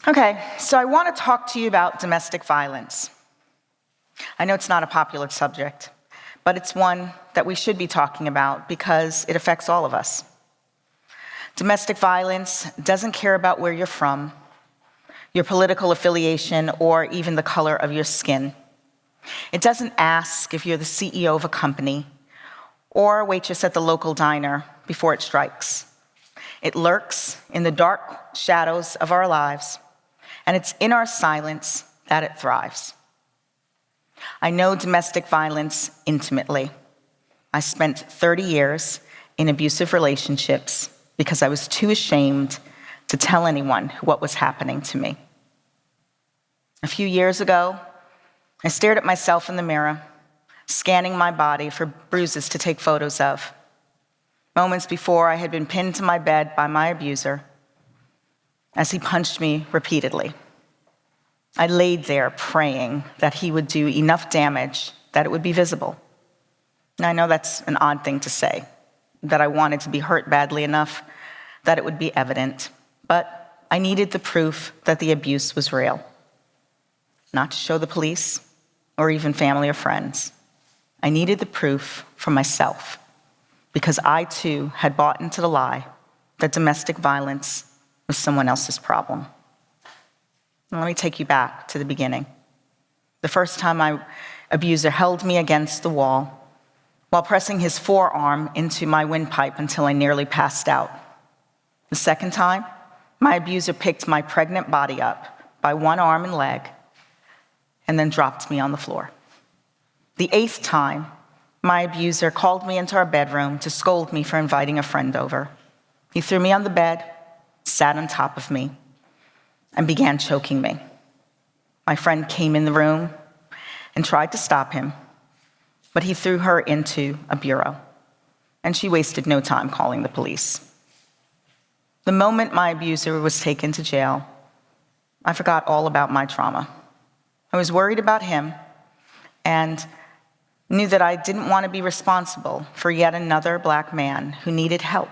Okay, so I want to talk to you about domestic violence. I know it's not a popular subject, but it's one that we should be talking about because it affects all of us. Domestic violence doesn't care about where you're from, your political affiliation, or even the color of your skin. It doesn't ask if you're the CEO of a company or a waitress at the local diner before it strikes. It lurks in the dark shadows of our lives, and it's in our silence that it thrives. I know domestic violence intimately. I spent 30 years in abusive relationships because I was too ashamed to tell anyone what was happening to me. A few years ago, I stared at myself in the mirror, scanning my body for bruises to take photos of. Moments before, I had been pinned to my bed by my abuser as he punched me repeatedly. I laid there praying that he would do enough damage that it would be visible. And I know that's an odd thing to say, that I wanted to be hurt badly enough that it would be evident, but I needed the proof that the abuse was real. Not to show the police or even family or friends. I needed the proof for myself because I too had bought into the lie that domestic violence was someone else's problem. And let me take you back to the beginning. The first time my abuser held me against the wall while pressing his forearm into my windpipe until I nearly passed out. The second time, my abuser picked my pregnant body up by one arm and leg and then dropped me on the floor. The eighth time, my abuser called me into our bedroom to scold me for inviting a friend over. He threw me on the bed, sat on top of me, and began choking me. My friend came in the room and tried to stop him, but he threw her into a bureau, and she wasted no time calling the police. The moment my abuser was taken to jail, I forgot all about my trauma. I was worried about him and knew that I didn't want to be responsible for yet another Black man who needed help,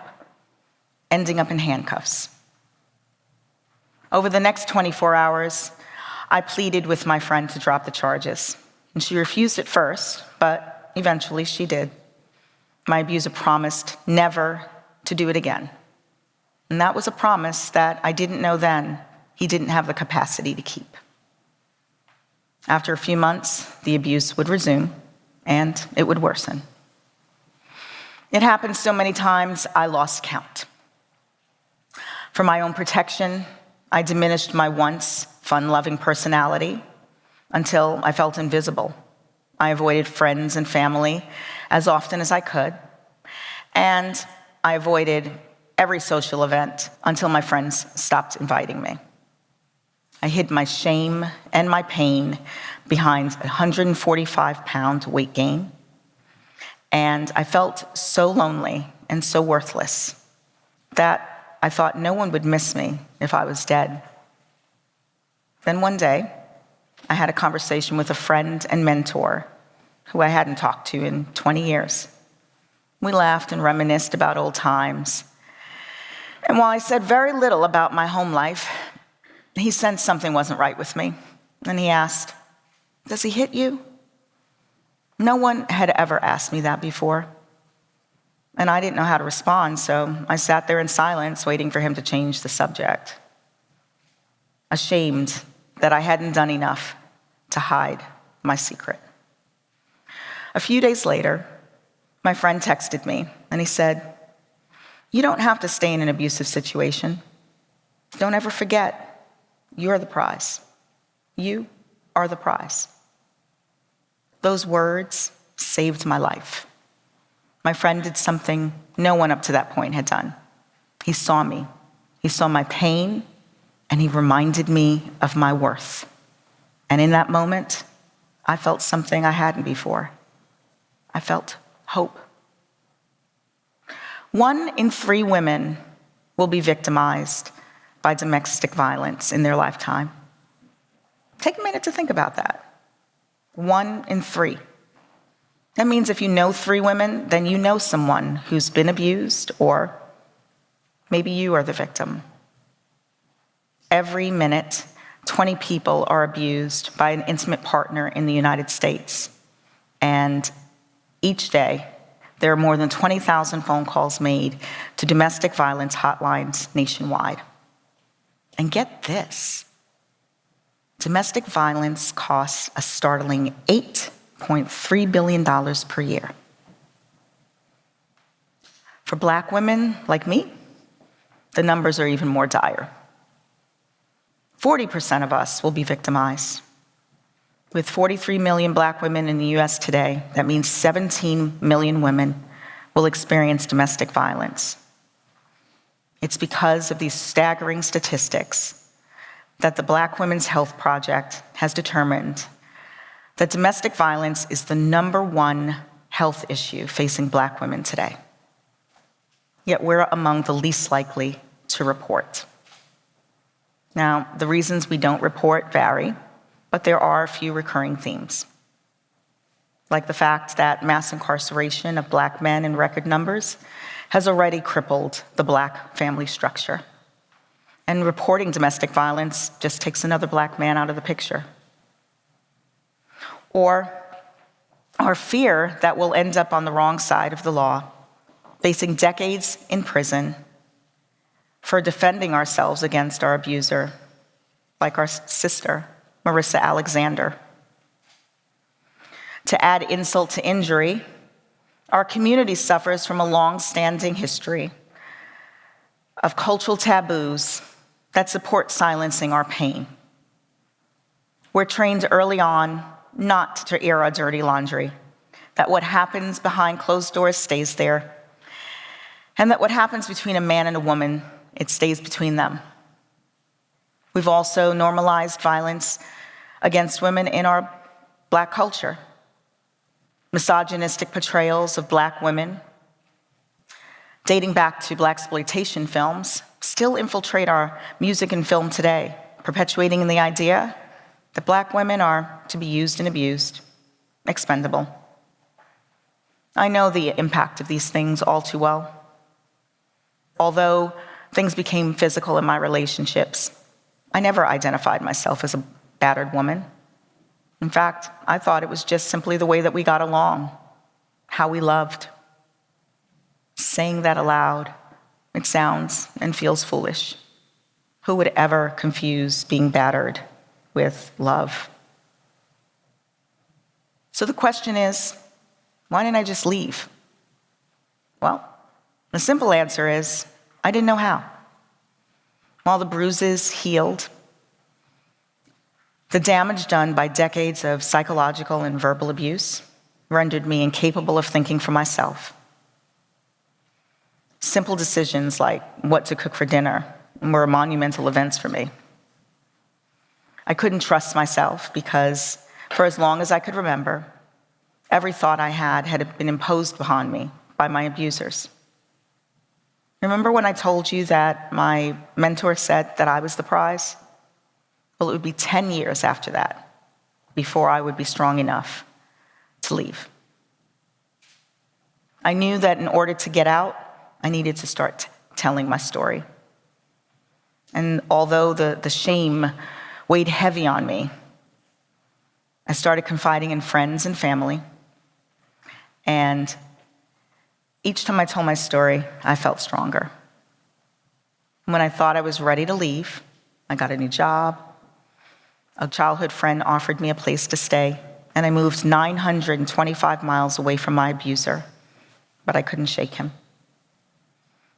ending up in handcuffs. Over the next 24 hours, I pleaded with my friend to drop the charges, and she refused at first, but eventually she did. My abuser promised never to do it again, and that was a promise that I didn't know then he didn't have the capacity to keep. After a few months, the abuse would resume, and it would worsen. It happened so many times, I lost count. For my own protection, I diminished my once fun-loving personality until I felt invisible. I avoided friends and family as often as I could, and I avoided every social event until my friends stopped inviting me. I hid my shame and my pain behind a 145-pound weight gain, and I felt so lonely and so worthless that I thought no one would miss me if I was dead. Then one day, I had a conversation with a friend and mentor who I hadn't talked to in 20 years. We laughed and reminisced about old times. And while I said very little about my home life, he sensed something wasn't right with me, and he asked, "Does he hit you?" No one had ever asked me that before, and I didn't know how to respond, so I sat there in silence, waiting for him to change the subject, ashamed that I hadn't done enough to hide my secret. A few days later, my friend texted me, and he said, "You don't have to stay in an abusive situation. Don't ever forget, you're the prize. You are the prize." Those words saved my life. My friend did something no one up to that point had done. He saw me. He saw my pain, and he reminded me of my worth. And in that moment, I felt something I hadn't before. I felt hope. 1 in 3 women will be victimized by domestic violence in their lifetime. Take a minute to think about that. 1 in 3. That means if you know 3 women, then you know someone who's been abused, or maybe you are the victim. every minute, 20 people are abused by an intimate partner in the United States. And each day, there are more than 20,000 phone calls made to domestic violence hotlines nationwide. And get this, domestic violence costs a startling $8.3 billion per year. For Black women like me, the numbers are even more dire. 40% of us will be victimized. With 43 million Black women in the US today, that means 17 million women will experience domestic violence. It's because of these staggering statistics that the Black Women's Health Project has determined that domestic violence is the #1 health issue facing Black women today. Yet we're among the least likely to report. Now, the reasons we don't report vary, but there are a few recurring themes, like the fact that mass incarceration of Black men in record numbers has already crippled the Black family structure. And reporting domestic violence just takes another Black man out of the picture. Or our fear that we'll end up on the wrong side of the law, facing decades in prison for defending ourselves against our abuser, like our sister, Marissa Alexander. To add insult to injury, our community suffers from a long-standing history of cultural taboos that support silencing our pain. We're trained early on not to air our dirty laundry, that what happens behind closed doors stays there, and that what happens between a man and a woman, it stays between them. We've also normalized violence against women in our Black culture. Misogynistic portrayals of Black women, dating back to Blaxploitation films, still infiltrate our music and film today, perpetuating the idea that Black women are to be used and abused, expendable. I know the impact of these things all too well. Although things became physical in my relationships, I never identified myself as a battered woman. In fact, I thought it was just simply the way that we got along, how we loved. Saying that aloud, it sounds and feels foolish. Who would ever confuse being battered with love? So the question is, why didn't I just leave? Well, the simple answer is, I didn't know how. While the bruises healed, the damage done by decades of psychological and verbal abuse rendered me incapable of thinking for myself. Simple decisions like what to cook for dinner were monumental events for me. I couldn't trust myself because, for as long as I could remember, every thought I had been imposed upon me by my abusers. Remember when I told you that my mentor said that I was the prize? Well, it would be 10 years after that before I would be strong enough to leave. I knew that in order to get out, I needed to start telling my story. And although the shame weighed heavy on me, I started confiding in friends and family. And each time I told my story, I felt stronger. When I thought I was ready to leave, I got a new job. A childhood friend offered me a place to stay, and I moved 925 miles away from my abuser, but I couldn't shake him.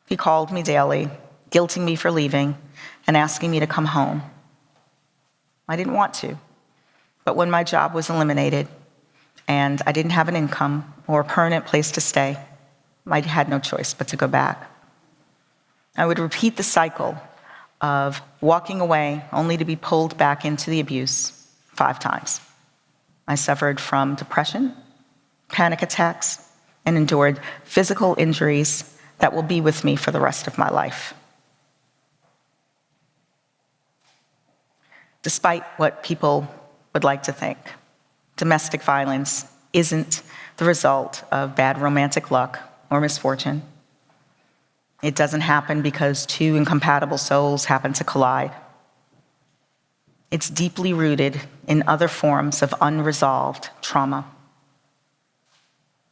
He called me daily, guilting me for leaving and asking me to come home. I didn't want to, but when my job was eliminated and I didn't have an income or a permanent place to stay, I had no choice but to go back. I would repeat the cycle of walking away only to be pulled back into the abuse 5 times. I suffered from depression, panic attacks, and endured physical injuries that will be with me for the rest of my life. Despite what people would like to think, domestic violence isn't the result of bad romantic luck or misfortune. It doesn't happen because 2 incompatible souls happen to collide. It's deeply rooted in other forms of unresolved trauma.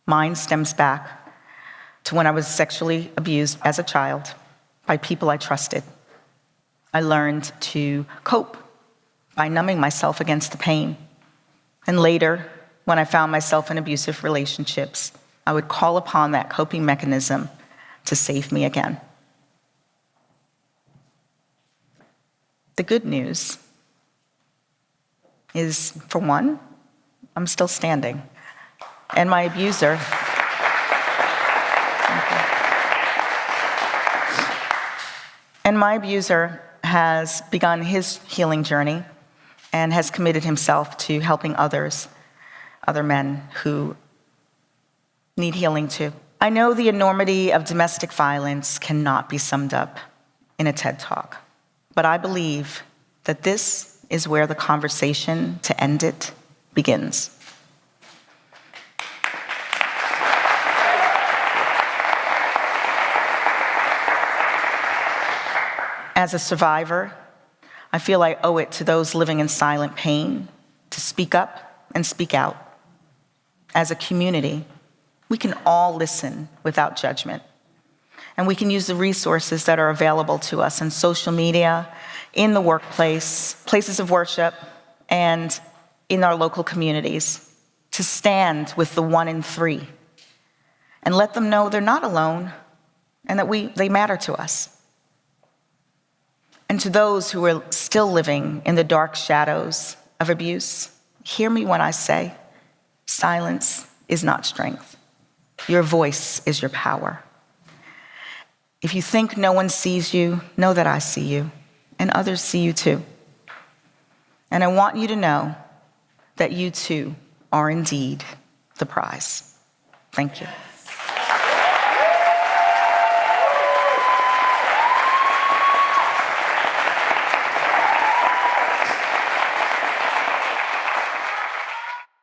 Mine stems back to when I was sexually abused as a child by people I trusted. I learned to cope by numbing myself against the pain. And later, when I found myself in abusive relationships, I would call upon that coping mechanism to save me again. The good news is, for one, I'm still standing. And my abuser, has begun his healing journey and has committed himself to helping others, other men who need healing too. I know the enormity of domestic violence cannot be summed up in a TED Talk, but I believe that this is where the conversation to end it begins. As a survivor, I feel I owe it to those living in silent pain to speak up and speak out. As a community, we can all listen without judgment. And we can use the resources that are available to us in social media, in the workplace, places of worship, and in our local communities to stand with the 1 in 3 and let them know they're not alone and that they matter to us. And to those who are still living in the dark shadows of abuse, hear me when I say, silence is not strength. Your voice is your power. If you think no one sees you, know that I see you, and others see you too. And I want you to know that you too are indeed the prize. Thank you.